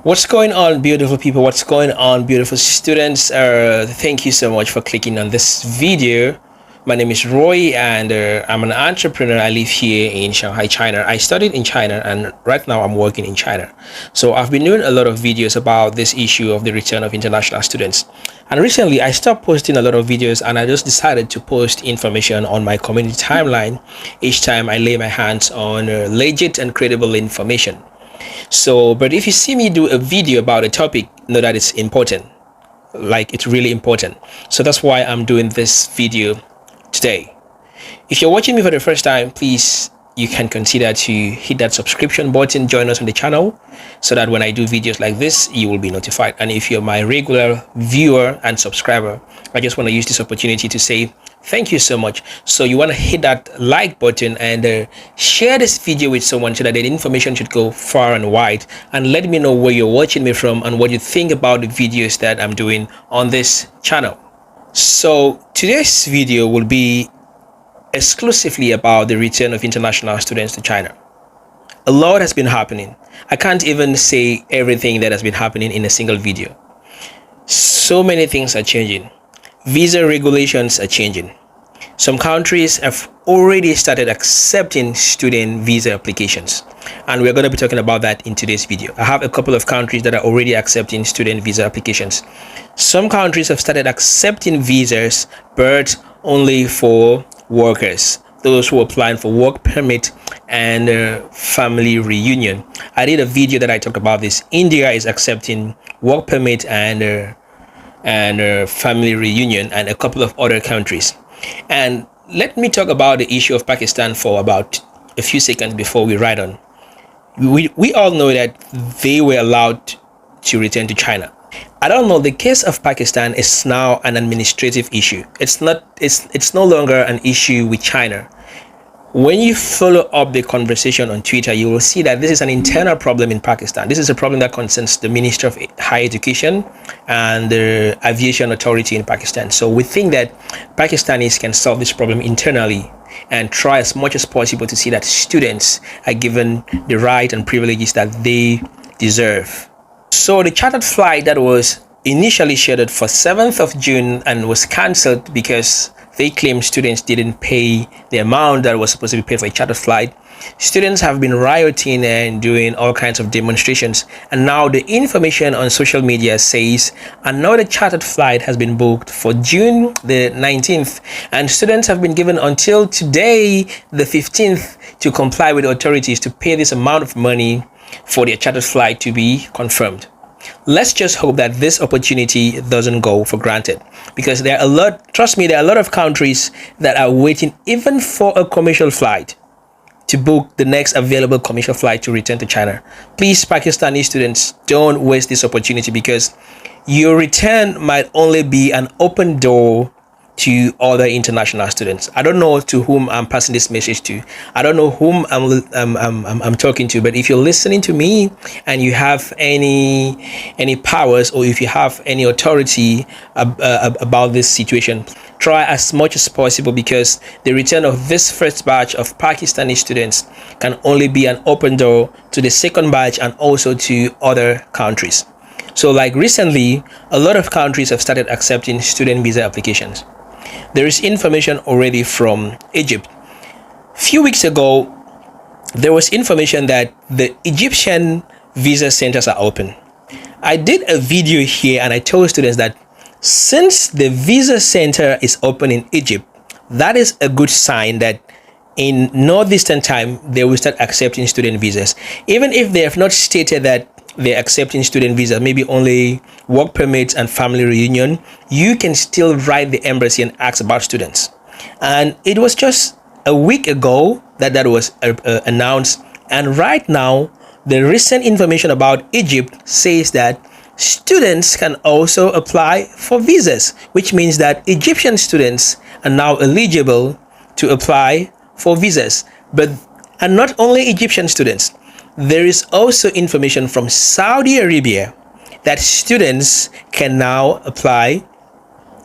What's going on, beautiful people? What's going on, beautiful students? Thank you so much for clicking on this video. My name is Roy, and I'm an entrepreneur. I live here in Shanghai, China. I studied in China, and right now I'm working in China. So I've been doing a lot of videos about this issue of the return of international students. And recently, I stopped posting a lot of videos, and I just decided to post information on my community timeline each time I lay my hands on legit and credible information. So, but if you see me do a video about a topic, know that it's important, like it's really important. So that's why I'm doing this video today. If you're watching me for the first time, please, you can consider to hit that subscription button, join us on the channel, so that when I do videos like this, you will be notified. And if you're my regular viewer and subscriber, I just want to use this opportunity to say thank you so much. So you want to hit that like button and share this video with someone so that the information should go far and wide, and let me know where you're watching me from and what you think about the videos that I'm doing on this channel. So today's video will be exclusively about the return of international students to China. A lot has been happening. I can't even say everything that has been happening in a single video. So many things are changing. Visa regulations are changing. Some countries have already started accepting student visa applications, and we're going to be talking about that in today's video. I have a couple of countries that are already accepting student visa applications. Some countries have started accepting visas, but only for workers, those who are applying for work permit and family reunion. I did a video that I talked about this. India is accepting work permit and family reunion, and a couple of other countries. And let me talk about the issue of Pakistan for about a few seconds before we ride on. We all know that they were allowed to return to China. I don't know, the case of Pakistan is now an administrative issue. It's no longer an issue with China. When you follow up the conversation on Twitter, you will see that this is an internal problem in Pakistan. This is a problem that concerns the Minister of Higher Education and the Aviation Authority in Pakistan. So we think that Pakistanis can solve this problem internally and try as much as possible to see that students are given the right and privileges that they deserve. So the chartered flight that was initially scheduled for 7th of June and was cancelled because they claim students didn't pay the amount that was supposed to be paid for a chartered flight. Students have been rioting and doing all kinds of demonstrations, and now the information on social media says another chartered flight has been booked for June the 19th, and students have been given until today the 15th to comply with the authorities to pay this amount of money for their chartered flight to be confirmed. Let's just hope that this opportunity doesn't go for granted, because there are there are a lot of countries that are waiting even for a commercial flight to book the next available commercial flight to return to China. Please, Pakistani students, don't waste this opportunity, because your return might only be an open door to other international students. I don't know to whom I'm passing this message to. I don't know whom I'm talking to, but if you're listening to me and you have any powers, or if you have any authority about this situation, try as much as possible, because the return of this first batch of Pakistani students can only be an open door to the second batch and also to other countries. So like recently, a lot of countries have started accepting student visa applications. There is information already from Egypt. A few weeks ago, there was information that the Egyptian visa centers are open. I did a video here and I told students that since the visa center is open in Egypt, that is a good sign that in no distant time they will start accepting student visas. Even if they have not stated that they're accepting student visa, maybe only work permits and family reunion, you can still write the embassy and ask about students. And it was just a week ago that was announced, and right now the recent information about Egypt says that students can also apply for visas, which means that Egyptian students are now eligible to apply for visas. And not only Egyptian students, there is also information from Saudi Arabia that students can now apply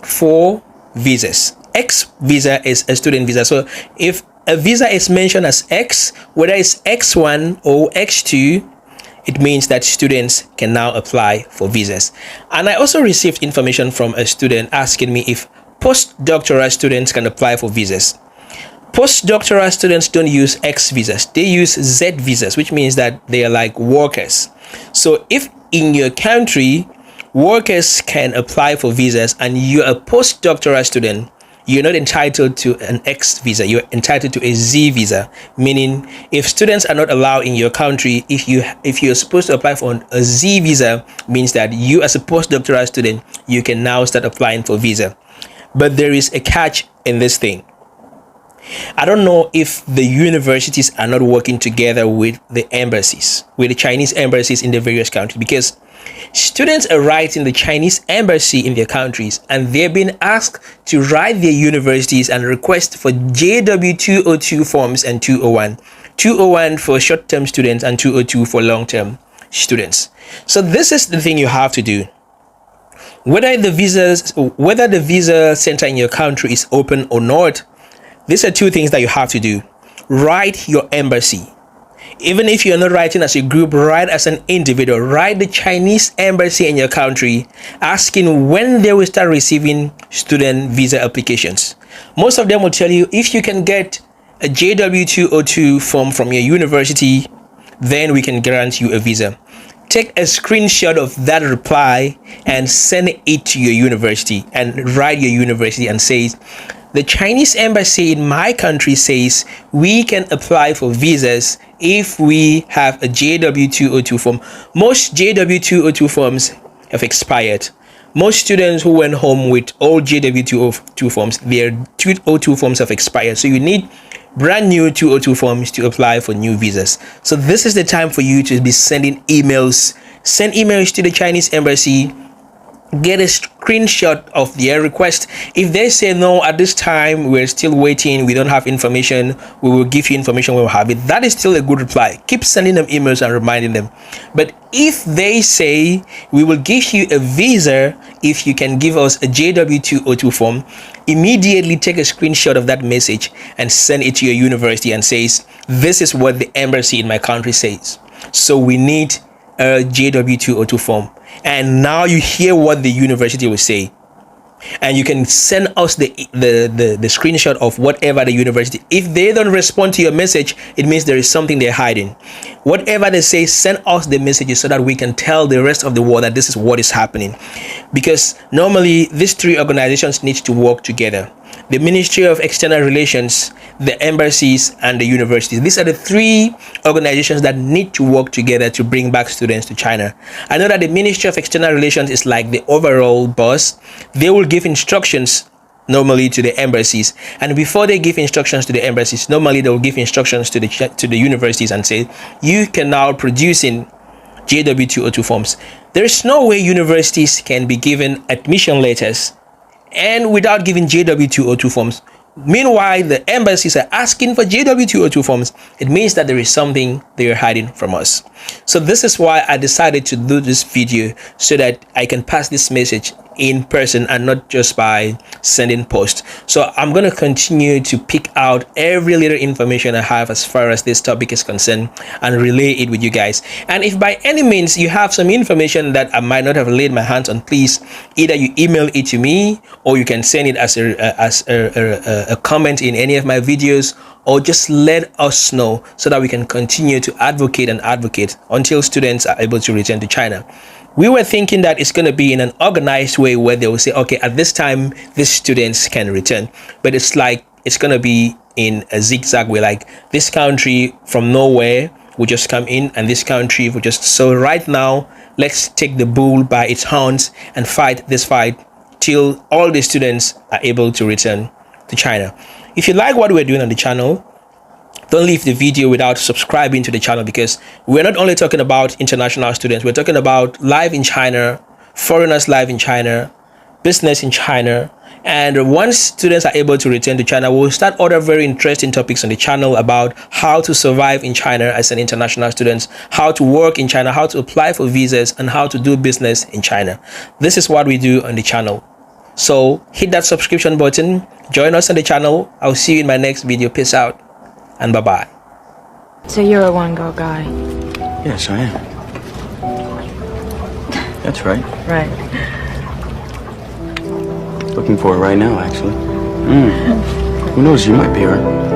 for visas. X visa is a student visa. So if a visa is mentioned as X, whether it's X1 or X2, it means that students can now apply for visas. And I also received information from a student asking me if postdoctoral students can apply for visas. Postdoctoral students don't use X visas, they use Z visas, which means that they are like workers. So if in your country workers can apply for visas and you're a postdoctoral student, you're not entitled to an X visa, you're entitled to a Z visa, meaning if students are not allowed in your country, if you're supposed to apply for a Z visa, means that you as a postdoctoral student, you can now start applying for visa. But there is a catch in this thing. I don't know if the universities are not working together with the embassies, with the Chinese embassies in the various countries, because students are writing the Chinese embassy in their countries and they're being asked to write their universities and request for JW202 forms and 201. 201 for short-term students and 202 for long-term students. So this is the thing you have to do. Whether the visa center in your country is open or not, these are two things that you have to do. Write your embassy. Even if you're not writing as a group, write as an individual. Write the Chinese embassy in your country asking when they will start receiving student visa applications. Most of them will tell you if you can get a JW202 form from your university, then we can grant you a visa. Take a screenshot of that reply and send it to your university and write your university and say, the Chinese embassy in my country says we can apply for visas if we have a JW202 form. Most JW202 forms have expired. Most students who went home with old JW202 forms, their 202 forms have expired. So you need brand new 202 forms to apply for new visas. So this is the time for you to be sending emails. Send emails to the Chinese embassy. Get a screenshot of their request. If they say no, at this time we're still waiting, we don't have information, we will give you information when we have it, that is still a good reply. Keep sending them emails and reminding them. But if they say we will give you a visa if you can give us a JW202 form, immediately take a screenshot of that message and send it to your university and says, this is what the embassy in my country says, so we need a JW202 form. And now you hear what the university will say, and you can send us the screenshot of whatever the university. If they don't respond to your message, it means there is something they're hiding. Whatever they say, send us the messages so that we can tell the rest of the world that this is what is happening. Because normally these three organizations need to work together: the Ministry of External Relations, the embassies, and the universities. These are the three organizations that need to work together to bring back students to China. I know that the Ministry of External Relations is like the overall boss. They will give instructions normally to the embassies, and before they give instructions to the embassies, normally they will give instructions to the universities and say, you can now produce in JW202 forms. There is no way universities can be given admission letters and without giving JW202 forms. Meanwhile, the embassies are asking for JW202 forms. It means that there is something they are hiding from us. So this is why I decided to do this video, so that I can pass this message in person and not just by sending post. So I'm going to continue to pick out every little information I have as far as this topic is concerned and relay it with you guys. And if by any means you have some information that I might not have laid my hands on, please either you email it to me, or you can send it as a comment in any of my videos, or just let us know so that we can continue to advocate until students are able to return to China. We were thinking that it's going to be in an organized way where they will say, okay, at this time, these students can return. But it's like, it's going to be in a zigzag way, like this country from nowhere will just come in, and this country will just, so right now, let's take the bull by its horns and fight this fight till all the students are able to return to China. If you like what we're doing on the channel, don't leave the video without subscribing to the channel, because we're not only talking about international students, we're talking about life in China, foreigners live in China, business in China. And once students are able to return to China, we'll start other very interesting topics on the channel about how to survive in China as an international student, how to work in China, how to apply for visas, and how to do business in China. This is what we do on the channel. So hit that subscription button, join us on the channel. I'll see you in my next video. Peace out and bye-bye. So you're a one-girl guy? Yes, I am. That's right. Right. Looking for her right now, actually. Who knows? You might be her.